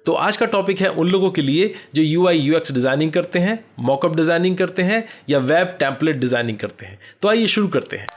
तो आज का टॉपिक है उन लोगों के लिए जो UI UX डिज़ाइनिंग करते हैं, मॉकअप डिज़ाइनिंग करते हैं या वेब टेम्पलेट डिज़ाइनिंग करते हैं। तो आइए शुरू करते हैं।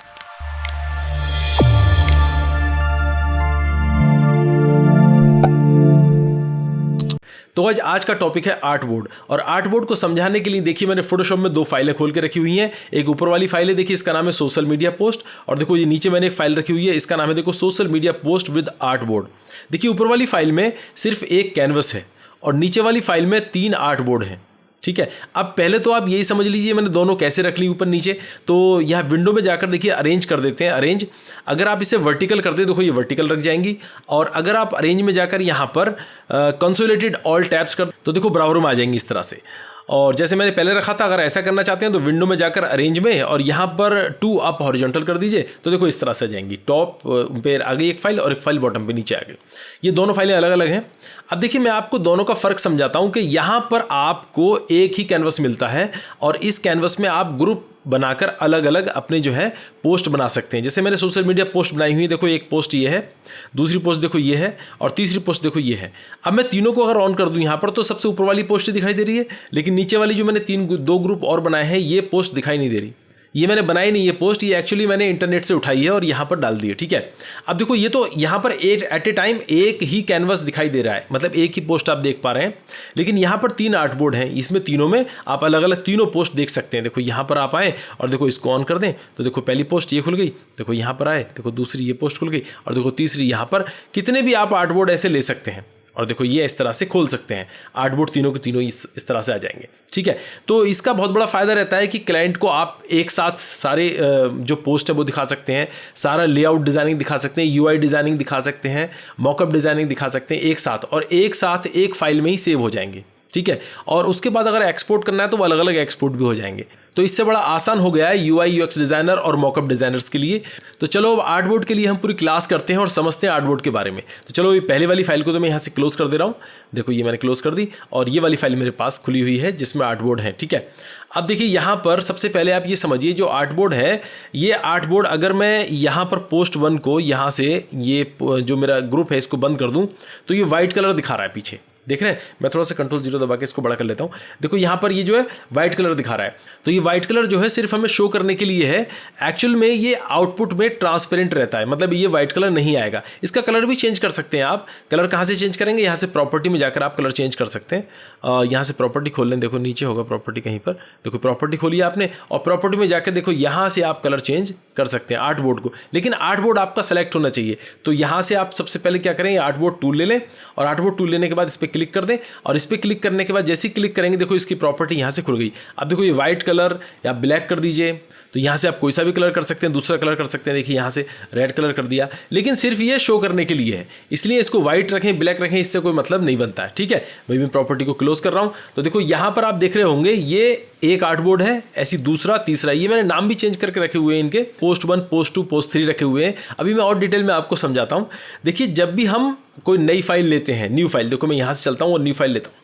तो आज का टॉपिक है आर्ट बोर्ड। और आर्ट बोर्ड को समझाने के लिए देखिए मैंने फोटोशॉप में 2 फाइलें खोल के रखी हुई हैं। एक ऊपर वाली फाइल है, देखिए इसका नाम है सोशल मीडिया पोस्ट, और देखो ये नीचे मैंने एक फाइल रखी हुई है, इसका नाम है देखो social media post with art board. देखिए ऊपर वाली फाइल में सिर्फ एक कैनवस है और नीचे वाली फाइल में 3 आर्ट बोर्ड हैं। ठीक है, अब पहले तो आप यही समझ लीजिए मैंने दोनों कैसे रख ली ऊपर नीचे। तो यहाँ विंडो में जाकर देखिए अरेंज कर देते हैं। अरेंज, अगर आप इसे वर्टिकल कर दे देखो ये वर्टिकल रख जाएंगी, और अगर आप अरेंज में जाकर यहाँ पर कंसोलिडेटेड ऑल टैब्स कर तो देखो बराबर में आ जाएंगी इस तरह से। और जैसे मैंने पहले रखा था, अगर ऐसा करना चाहते हैं तो विंडो में जाकर अरेंज में और यहाँ पर 2 अप हॉरिजॉन्टल कर दीजिए तो देखो इस तरह से आ जाएंगी। टॉप पे आ गई एक फाइल और एक फाइल बॉटम पे नीचे आ गई। ये दोनों फाइलें अलग अलग हैं। अब देखिए मैं आपको दोनों का फ़र्क समझाता हूँ कि यहाँ पर आपको एक ही कैनवस मिलता है और इस कैनवस में आप ग्रुप बनाकर अलग अलग अपने जो है पोस्ट बना सकते हैं। जैसे मैंने सोशल मीडिया पोस्ट बनाई हुई है, देखो एक पोस्ट ये है, दूसरी पोस्ट देखो ये है और तीसरी पोस्ट देखो ये है। अब मैं तीनों को अगर ऑन कर दूं यहाँ पर तो सबसे ऊपर वाली पोस्ट दिखाई दे रही है, लेकिन नीचे वाली जो मैंने 2 ग्रुप और बनाए हैं ये पोस्ट दिखाई नहीं दे रही। ये मैंने बनाई नहीं, ये पोस्ट ये एक्चुअली मैंने इंटरनेट से उठाई है और यहाँ पर डाल दी है। ठीक है, अब देखो ये तो यहाँ पर एट ए टाइम एक ही कैनवस दिखाई दे रहा है, मतलब एक ही पोस्ट आप देख पा रहे हैं, लेकिन यहाँ पर 3 आर्ट बोर्ड हैं। इसमें तीनों में आप अलग अलग तीनों पोस्ट देख सकते हैं। देखो यहाँ पर आप आए और देखो इसको ऑन कर दें तो देखो पहली पोस्ट ये खुल गई, देखो यहाँ पर आए देखो दूसरी ये पोस्ट खुल गई और देखो तीसरी यहाँ पर। कितने भी आप आर्ट बोर्ड ऐसे ले सकते हैं और देखो ये इस तरह से खोल सकते हैं। आर्ट बोर्ड तीनों के तीनों इस तरह से आ जाएंगे। ठीक है, तो इसका बहुत बड़ा फ़ायदा रहता है कि क्लाइंट को आप एक साथ सारे जो पोस्ट है वो दिखा सकते हैं, सारा लेआउट डिज़ाइनिंग दिखा सकते हैं, UI डिज़ाइनिंग दिखा सकते हैं, मॉकअप डिज़ाइनिंग दिखा सकते हैं एक साथ, और एक साथ एक फाइल में ही सेव हो जाएंगे। ठीक है, और उसके बाद अगर एक्सपोर्ट करना है तो वो अलग अलग एक्सपोर्ट भी हो जाएंगे। तो इससे बड़ा आसान हो गया है UI UX डिज़ाइनर और मॉकअप डिज़ाइनर्स के लिए। तो चलो अब आर्ट बोर्ड के लिए हम पूरी क्लास करते हैं और समझते हैं आर्ट बोर्ड के बारे में। तो चलो ये पहले वाली फाइल को तो मैं यहाँ से क्लोज कर दे रहा हूँ। देखो ये मैंने क्लोज कर दी और ये वाली फाइल मेरे पास खुली हुई है जिसमें आर्ट बोर्ड है। ठीक है, अब देखिए यहाँ पर सबसे पहले आप ये समझिए जो आर्ट बोर्ड है, ये आर्ट बोर्ड अगर मैं यहाँ पर पोस्ट 1 को यहाँ से ये जो मेरा ग्रुप है इसको बंद कर दूँ तो ये वाइट कलर दिखा रहा है पीछे, देख रहे हैं। मैं थोड़ा सा Ctrl 0 दबा के इसको बड़ा कर लेता हूँ। देखो यहाँ पर ये जो है वाइट कलर दिखा रहा है, तो ये वाइट कलर जो है सिर्फ हमें शो करने के लिए है। एक्चुअल में ये आउटपुट में ट्रांसपेरेंट रहता है, मतलब ये वाइट कलर नहीं आएगा। इसका कलर भी चेंज कर सकते हैं आप। कलर कहाँ से चेंज करेंगे, यहाँ से प्रॉपर्टी में जाकर आप कलर चेंज कर सकते हैं। यहाँ से प्रॉपर्टी खोल लें, देखो नीचे होगा प्रॉपर्टी कहीं पर, देखो प्रॉपर्टी खोली आपने और प्रॉपर्टी में जाकर देखो यहाँ से आप कलर चेंज कर सकते हैं आर्ट बोर्ड को। लेकिन आर्ट बोर्ड आपका सेलेक्ट होना चाहिए। तो यहाँ से आप सबसे पहले क्या करें, आर्ट बोर्ड टूल ले लें और आर्ट बोर्ड टूल लेने के बाद इस पर क्लिक कर दें और इस पर क्लिक करने के बाद जैसे ही क्लिक करेंगे देखो इसकी प्रॉपर्टी यहाँ से खुल गई। अब देखो ये वाइट कलर या ब्लैक कर दीजिए, तो यहाँ से आप कोई सा भी कलर कर सकते हैं, दूसरा कलर कर सकते हैं। देखिए यहाँ से रेड कलर कर दिया, लेकिन सिर्फ ये शो करने के लिए है, इसलिए इसको वाइट रखें ब्लैक रखें इससे कोई मतलब नहीं बनता है। ठीक है, भाई मैं प्रॉपर्टी को क्लोज कर रहा हूँ। तो देखो यहाँ पर आप देख रहे होंगे ये एक आर्ट बोर्ड है, ऐसी दूसरा तीसरा, ये मैंने नाम भी चेंज करके रखे हुए हैं इनके, पोस्ट 1 पोस्ट 2 पोस्ट 3 रखे हुए हैं। अभी मैं और डिटेल में आपको समझाता हूँ। देखिए जब भी हम कोई नई फाइल लेते हैं, न्यू फाइल, देखो मैं यहाँ से चलता हूँ और न्यू फाइल लेता हूँ।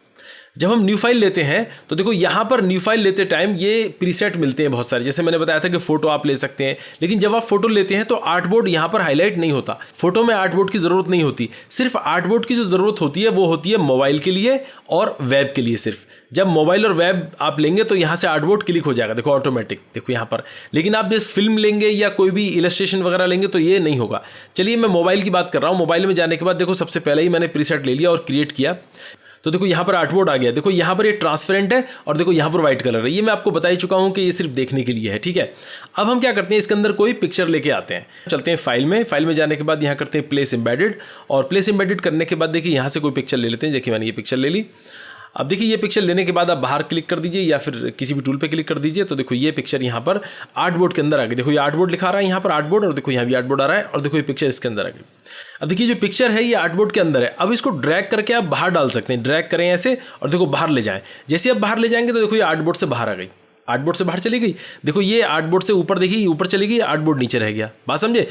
जब हम न्यू फाइल लेते हैं तो देखो यहाँ पर न्यू फाइल लेते टाइम ये प्रीसेट मिलते हैं बहुत सारे। जैसे मैंने बताया था कि फोटो आप ले सकते हैं, लेकिन जब आप फोटो लेते हैं तो आर्ट बोर्ड यहाँ पर हाईलाइट नहीं होता। फोटो में आर्ट बोर्ड की ज़रूरत नहीं होती। सिर्फ आर्ट बोर्ड की जो ज़रूरत होती है वो होती है मोबाइल के लिए और वेब के लिए सिर्फ। जब मोबाइल और वेब आप लेंगे तो यहाँ से आर्ट बोर्ड क्लिक हो जाएगा, देखो ऑटोमेटिक, देखो यहाँ पर। लेकिन आप जब फिल्म लेंगे या कोई भी इलस्ट्रेशन वगैरह लेंगे तो ये नहीं होगा। चलिए मैं मोबाइल की बात कर रहा हूँ। मोबाइल में जाने के बाद देखो सबसे पहले ही मैंने प्रीसेट ले लिया और क्रिएट किया, तो देखो यहाँ पर आर्ट बोर्ड आ गया। देखो यहाँ पर ये ट्रांसपेरेंट है और देखो यहाँ पर वाइट कलर है। ये मैं आपको बता ही चुका हूँ कि ये सिर्फ देखने के लिए है। ठीक है, अब हम क्या करते हैं, इसके अंदर कोई पिक्चर लेके आते हैं। चलते हैं फाइल में, फाइल में जाने के बाद यहाँ करते हैं प्लेस एम्बेडेड, और प्लेस एम्बेडेड करने के बाद देखिए यहाँ से कोई पिक्चर ले लेते हैं। देखिए मैंने ये पिक्चर ले ली। अब देखिए ये पिक्चर लेने के बाद आप बाहर क्लिक कर दीजिए या फिर किसी भी टूल पे क्लिक कर दीजिए, तो देखो ये पिक्चर यहाँ पर आर्ट बोर्ड के अंदर आ गई। देखो ये आर्ट बोर्ड लिखा रहा है यहाँ पर आर्ट बोर्ड, और देखो यहाँ भी आर्ट बोर्ड आ रहा है, और देखो ये पिक्चर इसके अंदर आ गई। अब देखिए जो पिक्चर है ये आर्ट बोर्ड के अंदर है। अब इसको ड्रैग करके आप बाहर डाल सकते हैं, ड्रैग करें ऐसे और देखो बाहर ले जाएं। जैसे आप बाहर ले जाएंगे तो देखो ये आर्ट बोर्ड से बाहर आ गई, आर्ट बोर्ड से बाहर चली गई। देखो ये आर्ट बोर्ड से ऊपर, देखिए ऊपर चली गई, आर्ट बोर्ड नीचे रह गया। बात समझे?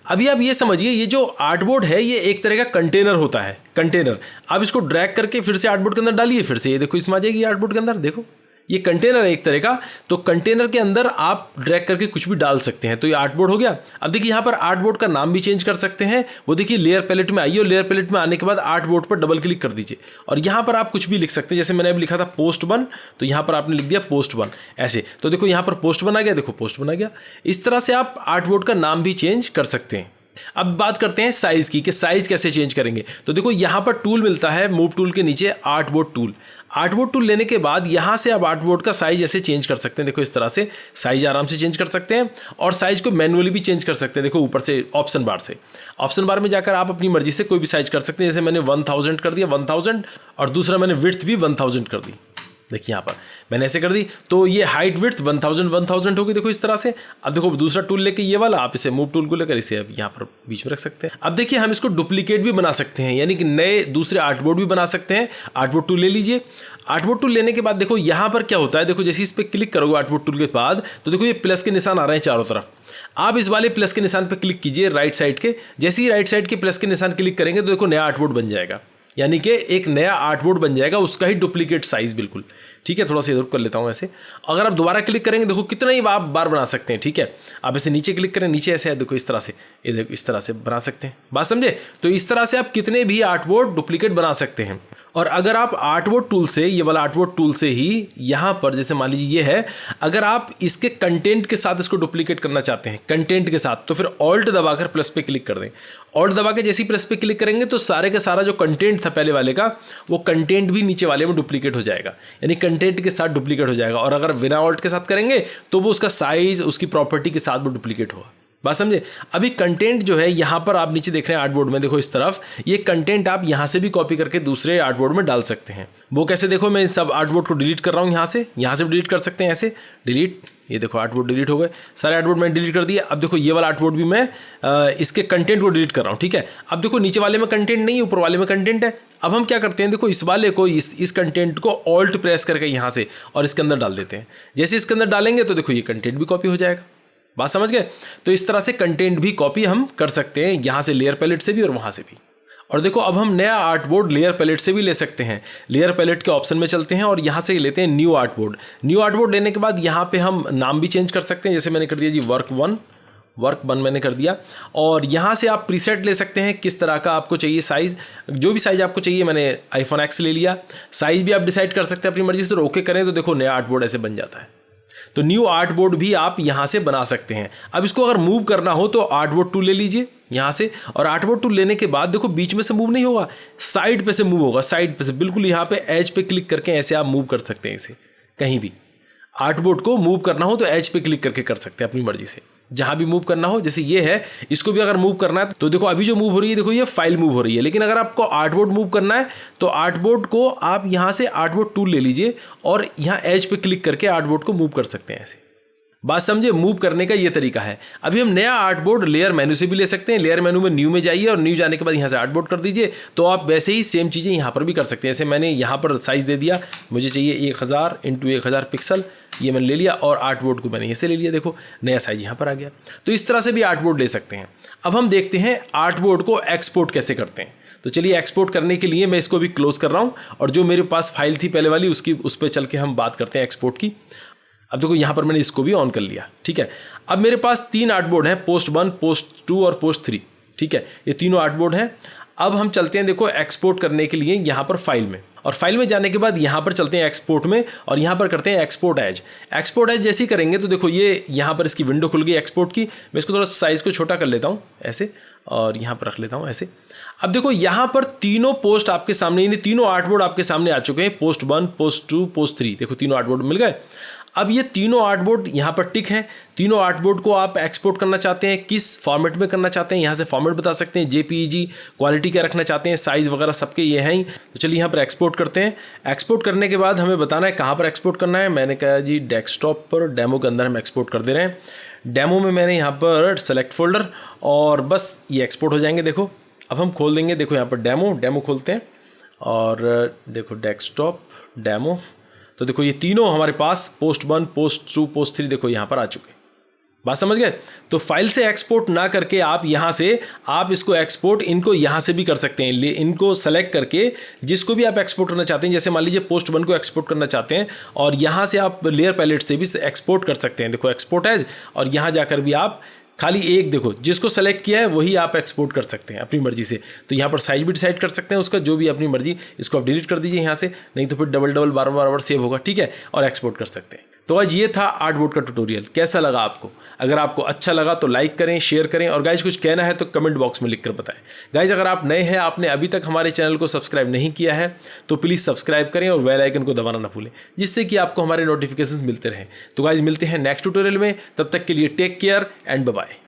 अभी आप ये समझिए ये जो आर्ट बोर्ड है ये एक तरह का कंटेनर होता है, कंटेनर। आप इसको ड्रैग करके फिर से आर्ट बोर्ड के अंदर डालिए, फिर से ये देखो इसमें आ जाएगी आर्ट बोर्ड के अंदर। देखो ये कंटेनर है एक तरह का, तो कंटेनर के अंदर आप ड्रैग करके कुछ भी डाल सकते हैं। तो ये आर्टबोर्ड हो गया। अब देखिए यहाँ पर आर्टबोर्ड का नाम भी चेंज कर सकते हैं। वो देखिए लेयर पैलेट में आइए और लेयर पैलेट में आने के बाद आर्टबोर्ड पर डबल क्लिक कर दीजिए और यहाँ पर आप कुछ भी लिख सकते हैं। जैसे मैंने अभी लिखा था पोस्ट 1, तो यहाँ पर आपने लिख दिया पोस्ट 1 ऐसे। तो देखो यहाँ पर पोस्ट 1 आ गया, देखो पोस्ट 1 आ गया। इस तरह से आप आर्टबोर्ड का नाम भी चेंज कर सकते हैं। अब बात करते हैं साइज की कि साइज कैसे चेंज करेंगे। तो देखो यहाँ पर टूल मिलता है, मूव टूल के नीचे आर्टबोर्ड टूल। आर्टबोर्ड टूल लेने के बाद यहाँ से आप आर्टबोर्ड का साइज ऐसे चेंज कर सकते हैं। देखो इस तरह से साइज आराम से चेंज कर सकते हैं और साइज को मैनुअली भी चेंज कर सकते हैं। देखो ऊपर से ऑप्शन बार से, ऑप्शन बार में जाकर आप अपनी मर्जी से कोई भी साइज कर सकते हैं। जैसे मैंने 1000 कर दिया 1000 और दूसरा मैंने विड्थ भी 1000 कर दी। देखिए यहाँ पर मैंने ऐसे कर दी, तो ये हाइट विड्थ 1000 होगी। देखो इस तरह से। अब देखो दूसरा टूल लेके ये वाला आप इसे मूव टूल को लेकर इसे अब यहाँ पर बीच में रख सकते हैं। अब देखिए हम इसको डुप्लीकेट भी बना सकते हैं, यानी कि नए दूसरे आर्टबोर्ड भी बना सकते हैं। आर्टबोर्ड टूल ले लीजिए। आर्टबोर्ड टूल लेने के बाद देखो यहाँ पर क्या होता है, देखो जैसे इस पर क्लिक करोगे आर्टबोर्ड टूल के बाद, तो देखो ये प्लस के निशान आ रहे हैं चारों तरफ। आप इस वाले प्लस के निशान पर क्लिक कीजिए राइट साइड के। जैसे ही राइट साइड के प्लस के निशान क्लिक करेंगे तो देखो नया आर्टबोर्ड बन जाएगा, यानी कि एक नया आर्टबोर्ड बन जाएगा, उसका ही डुप्लीकेट साइज बिल्कुल। ठीक है, थोड़ा सा इधर कर लेता हूँ ऐसे। अगर आप दोबारा क्लिक करेंगे देखो कितना ही आप बार बना सकते हैं। ठीक है, आप ऐसे नीचे क्लिक करें, नीचे ऐसे है देखो इस तरह से, ये देखो इस तरह से बना सकते हैं। बात समझे? तो इस तरह से आप कितने भी आर्टबोर्ड डुप्लीकेट बना सकते हैं। और अगर आप आर्टबोर्ड टूल से, ये वाला आर्टबोर्ड टूल से ही यहाँ पर जैसे मान लीजिए ये है, अगर आप इसके कंटेंट के साथ इसको डुप्लीकेट करना चाहते हैं कंटेंट के साथ, तो फिर ऑल्ट दबाकर प्लस पे क्लिक कर दें। ऑल्ट दबा के जैसे ही प्लस पे क्लिक करेंगे तो सारे का सारा जो कंटेंट था पहले वाले का, वो कंटेंट भी नीचे वाले में डुप्लीकेट हो जाएगा, यानी कंटेंट के साथ डुप्लीकेट हो जाएगा। और अगर बिना ऑल्ट के साथ करेंगे तो वो उसका साइज, उसकी प्रॉपर्टी के साथ वो डुप्लीकेट होगा। बात समझे? अभी कंटेंट जो है यहाँ पर आप नीचे देख रहे हैं आर्टबोर्ड में, देखो इस तरफ, ये कंटेंट आप यहाँ से भी कॉपी करके दूसरे आर्टबोर्ड में डाल सकते हैं। वो कैसे? देखो मैं सब आर्टबोर्ड को डिलीट कर रहा हूँ, यहाँ से भी डिलीट कर सकते हैं ऐसे डिलीट। ये देखो आर्टबोर्ड डिलीट हो गए, सारे आर्टबोर्ड मैंने डिलीट कर दिया। अब देखो ये वाला आर्टबोर्ड भी मैं इसके कंटेंट को डिलीट कर रहा हूँ। ठीक है, अब देखो नीचे वाले में कंटेंट नहीं है, ऊपर वाले में कंटेंट है। अब हम क्या करते हैं, देखो इस वाले को, इस कंटेंट को ऑल्ट प्रेस करके यहाँ से और इसके अंदर डाल देते हैं। जैसे इसके अंदर डालेंगे तो देखो ये कंटेंट भी कॉपी हो जाएगा। बात समझ गए? तो इस तरह से कंटेंट भी कॉपी हम कर सकते हैं, यहाँ से लेयर पैलेट से भी और वहाँ से भी। और देखो अब हम नया आर्टबोर्ड लेयर पैलेट से भी ले सकते हैं। लेयर पैलेट के ऑप्शन में चलते हैं और यहाँ से लेते हैं न्यू आर्टबोर्ड। न्यू आर्टबोर्ड लेने के बाद यहाँ पे हम नाम भी चेंज कर सकते हैं। जैसे मैंने कर दिया जी वर्क 1 मैंने कर दिया। और यहाँ से आप प्रीसेट ले सकते हैं, किस तरह का आपको चाहिए साइज़, जो भी साइज़ आपको चाहिए। मैंने iPhone X ले लिया। साइज़ भी आप डिसाइड कर सकते हैं अपनी मर्जी से। तो ओके करें तो देखो नया आर्टबोर्ड ऐसे बन जाता है। तो न्यू आर्टबोर्ड भी आप यहाँ से बना सकते हैं। अब इसको अगर मूव करना हो तो आर्टबोर्ड टूल ले लीजिए यहाँ से, और आर्टबोर्ड टूल लेने के बाद देखो बीच में से मूव नहीं होगा, साइड पे से मूव होगा, साइड पे से बिल्कुल यहाँ पे एज पे क्लिक करके ऐसे आप मूव कर सकते हैं इसे। कहीं भी आर्टबोर्ड को मूव करना हो तो एज पे क्लिक करके कर सकते हैं अपनी मर्जी से, जहाँ भी मूव करना हो। जैसे ये है, इसको भी अगर मूव करना है तो देखो अभी जो मूव हो रही है, देखो ये फाइल मूव हो रही है। लेकिन अगर आपको आर्टबोर्ड मूव करना है तो आर्टबोर्ड को आप यहाँ से आर्टबोर्ड टूल ले लीजिए और यहाँ एज पे क्लिक करके आर्टबोर्ड को मूव कर सकते हैं ऐसे। बात समझे? मूव करने का ये तरीका है। अभी हम नया आर्टबोर्ड लेयर मेनू से भी ले सकते हैं। लेयर मेनू में न्यू में जाइए और न्यू जाने के बाद यहाँ से आर्टबोर्ड कर दीजिए। तो आप वैसे ही सेम चीज़ें यहाँ पर भी कर सकते हैं। जैसे मैंने यहाँ पर साइज़ दे दिया, मुझे चाहिए 1000 × 1000 पिक्सल, ये मैंने ले लिया और आर्टबोर्ड को मैंने ऐसे ले लिया। देखो नया साइज यहाँ पर आ गया। तो इस तरह से भी आर्टबोर्ड ले सकते हैं। अब हम देखते हैं आर्टबोर्ड को एक्सपोर्ट कैसे करते हैं। तो चलिए एक्सपोर्ट करने के लिए मैं इसको भी क्लोज कर रहा हूँ और जो मेरे पास फाइल थी पहले वाली उस पर चल के हम बात करते हैं एक्सपोर्ट की। अब देखो यहाँ पर मैंने इसको भी ऑन कर लिया। ठीक है, अब मेरे पास 3 आर्टबोर्ड हैं, पोस्ट 1, पोस्ट 2 और पोस्ट 3। ठीक है, ये तीनों आर्टबोर्ड हैं। अब हम चलते हैं देखो एक्सपोर्ट करने के लिए यहाँ पर फाइल में, और फाइल में जाने के बाद यहाँ पर चलते हैं एक्सपोर्ट में और यहाँ पर करते हैं एक्सपोर्ट एज। एक्सपोर्ट एज जैसे ही करेंगे तो देखो ये यहाँ पर इसकी विंडो खुल गई एक्सपोर्ट की। मैं इसको थोड़ा साइज़ को छोटा कर लेता हूँ ऐसे और यहाँ पर रख लेता हूँ ऐसे। अब देखो यहाँ पर तीनों पोस्ट आपके सामने, यानी तीनों आर्टबोर्ड आपके सामने आ चुके हैं, पोस्ट 1, पोस्ट 2, पोस्ट 3। देखो तीनों आर्टबोर्ड मिल गए। अब ये तीनों आर्टबोर्ड यहाँ पर टिक हैं। तीनों आर्टबोर्ड को आप एक्सपोर्ट करना चाहते हैं, किस फॉर्मेट में करना चाहते हैं, यहाँ से फॉर्मेट बता सकते हैं, JPEG, क्वालिटी क्या रखना चाहते हैं, साइज़ वगैरह सबके ये हैं ही। तो चलिए यहाँ पर एक्सपोर्ट करते हैं। एक्सपोर्ट करने के बाद हमें बताना है कहाँ पर एक्सपोर्ट करना है। मैंने कहा जी डेस्कटॉप पर, डेमो के अंदर हम एक्सपोर्ट कर दे रहे हैं। डेमो में मैंने यहाँ पर सेलेक्ट फोल्डर और बस ये एक्सपोर्ट हो जाएंगे। देखो अब हम खोल देंगे, देखो यहाँ पर डेमो खोलते हैं और देखो डेस्कटॉप डेमो। तो देखो ये तीनों हमारे पास पोस्ट 1, पोस्ट 2, पोस्ट 3 देखो यहाँ पर आ चुके हैं। बात समझ गए? तो फाइल से एक्सपोर्ट ना करके आप यहाँ से आप इसको एक्सपोर्ट इनको यहाँ से भी कर सकते हैं। इनको सेलेक्ट करके जिसको भी आप एक्सपोर्ट करना चाहते हैं, जैसे मान लीजिए पोस्ट 1 को एक्सपोर्ट करना चाहते हैं और यहाँ से आप लेयर पैलेट से भी एक्सपोर्ट कर सकते हैं। देखो एक्सपोर्ट एज, और यहाँ जाकर भी आप खाली एक देखो जिसको सेलेक्ट किया है वही आप एक्सपोर्ट कर सकते हैं अपनी मर्जी से। तो यहाँ पर साइज भी डिसाइड कर सकते हैं उसका, जो भी अपनी मर्जी। इसको आप डिलीट कर दीजिए यहाँ से, नहीं तो फिर डबल बार बार सेव होगा, ठीक है, और एक्सपोर्ट कर सकते हैं। तो आज ये था आर्टबोर्ड का ट्यूटोरियल। कैसा लगा आपको? अगर आपको अच्छा लगा तो लाइक करें, शेयर करें, और गाइज कुछ कहना है तो कमेंट बॉक्स में लिखकर बताएं। गाइज अगर आप नए हैं, आपने अभी तक हमारे चैनल को सब्सक्राइब नहीं किया है तो प्लीज़ सब्सक्राइब करें और बेल आइकन को दबाना ना भूलें, जिससे कि आपको हमारे नोटिफिकेशंस मिलते रहें। तो गाइज मिलते हैं नेक्स्ट ट्यूटोरियल में, तब तक के लिए take care and bye bye.